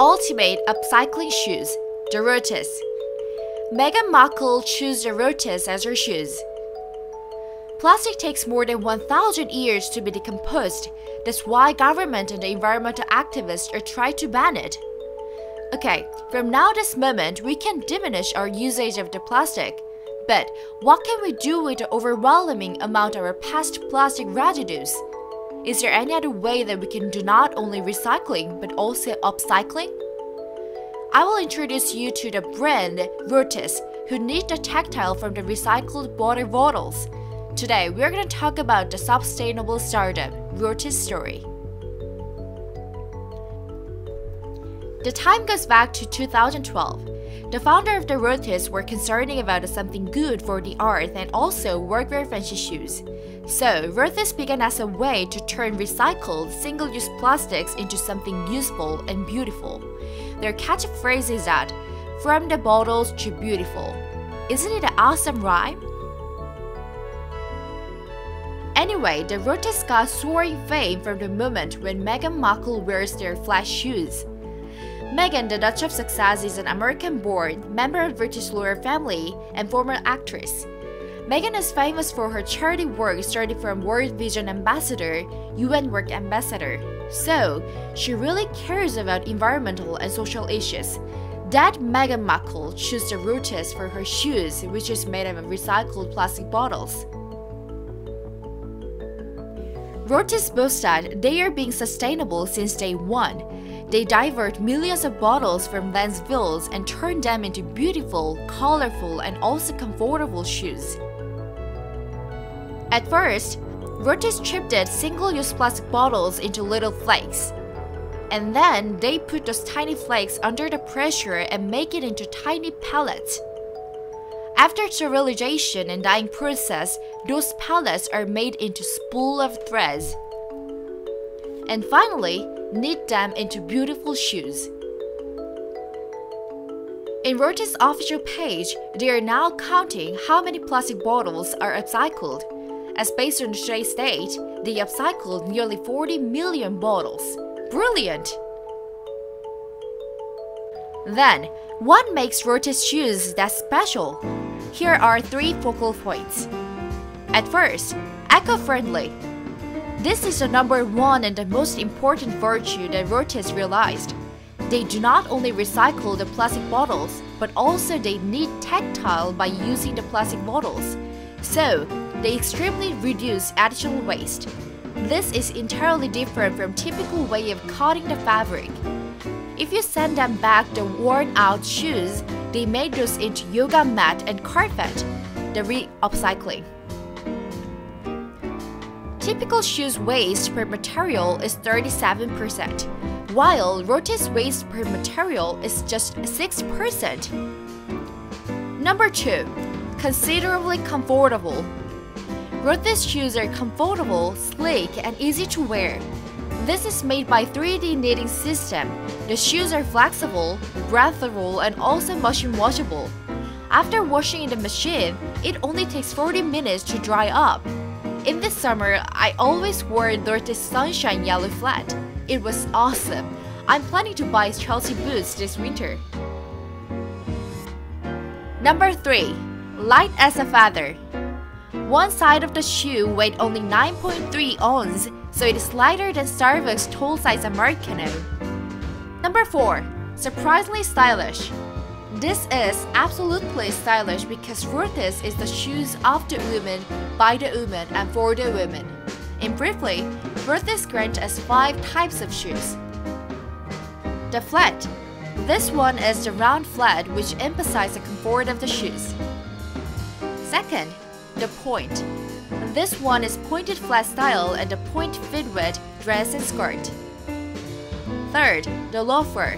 ultimate upcycling shoes, the ROTHY'S. Meghan Markle chose the ROTHY'S as her shoes. Plastic takes more than 1,000 years to be decomposed. That's why government and the environmental activists are trying to ban it. Okay, from now this moment, we can diminish our usage of the plastic. But what can we do with the overwhelming amount of our past plastic residues? Is there any other way that we can do not only recycling but also upcycling? I will introduce you to the brand ROTHY'S, who knit the textile from the recycled water bottles. Today, we're going to talk about the sustainable startup, ROTHY'S story. The time goes back to 2012. The founder of the ROTHY'S were concerned about something good for the earth and also workwear fancy shoes. So, ROTHY'S began as a way to turn recycled, single-use plastics into something useful and beautiful. Their catchphrase is that, "From the bottles to beautiful." Isn't it an awesome rhyme? Anyway, the ROTHY'S got soaring fame from the moment when Meghan Markle wears their flatshoes. Meghan, the Duchess of Sussex, is an American-born member of British royal family and former actress. Meghan is famous for her charity work starting from World Vision Ambassador, UN Work Ambassador. So, she really cares about environmental and social issues. That Meghan Markle chose the ROTHY'S for her shoes, which is made of recycled plastic bottles. ROTHY'S boast that they are being sustainable since day one. They divert millions of bottles from landfills and turn them into beautiful, colorful, and also comfortable shoes. At first, ROTHY'S chipped single-use plastic bottles into little flakes. And then they put those tiny flakes under the pressure and make it into tiny pellets. After sterilization and dyeing process, those pellets are made into spool of threads. And finally, knit them into beautiful shoes. In ROTHY'S official page, they are now counting how many plastic bottles are upcycled. As based on today's date, they upcycled nearly 40 million bottles. Brilliant! Then, what makes ROTHY'S shoes that special? Here are 3 focal points. At first, eco-friendly. This is the number one and the most important virtue that ROTHY'S realized. They do not only recycle the plastic bottles, but also they knit textile by using the plastic bottles. So, they extremely reduce additional waste. This is entirely different from typical way of cutting the fabric. If you send them back the worn-out shoes, they made those into yoga mat and carpet, the re-upcycling. Typical shoes waste per material is 37%, while ROTHY'S waste per material is just 6%. Number 2. Considerably comfortable. ROTHY'S shoes are comfortable, sleek, and easy to wear. This is made by 3D knitting system. The shoes are flexible, breathable, and also machine washable. After washing in the machine, it only takes 40 minutes to dry up. In this summer, I always wore ROTHY'S Sunshine Yellow Flat. It was awesome. I'm planning to buy Chelsea boots this winter. Number 3. Light as a feather. One side of the shoe weighed only 9.3 ounces, so it is lighter than Starbucks tall-size Americano. Number 4. Surprisingly stylish. This is absolutely stylish because ROTHY'S is the shoes of the women, by the women, and for the women. And briefly, ROTHY'S grant us 5 types of shoes. The flat. This one is the round flat, which emphasizes the comfort of the shoes. Second, the point. This one is pointed flat style and the point fit with dress and skirt. Third, the loafer.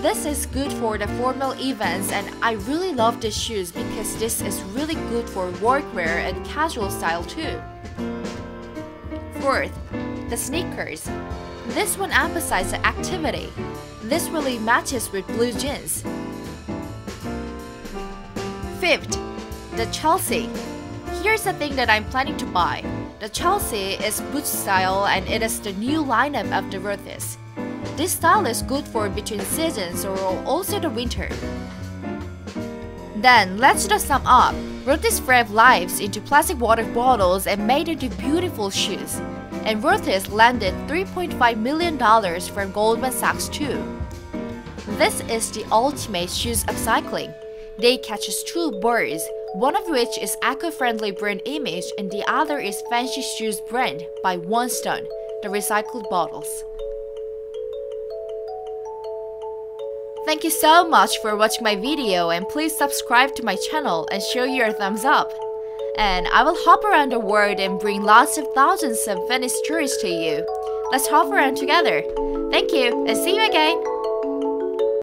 This is good for the formal events and I really love these shoes because this is really good for workwear and casual style too. Fourth, the sneakers. This one emphasizes activity. This really matches with blue jeans. Fifth, the Chelsea. Here's the thing that I'm planning to buy. The Chelsea is boot style and it is the new lineup of the ROTHY'S. This style is good for between seasons or also the winter. Then let's just sum up. ROTHY'S spread lives into plastic water bottles and made into beautiful shoes. And ROTHY'S landed $3.5 million from Goldman Sachs too. This is the ultimate shoes upcycling. They catches two birds, one of which is eco-friendly brand image and the other is fancy shoes brand by one stone, the recycled bottles. Thank you so much for watching my video and please subscribe to my channel and show your thumbs up. And I will hop around the world and bring lots of thousands of Venice tourists to you. Let's hop around together. Thank you and see you again!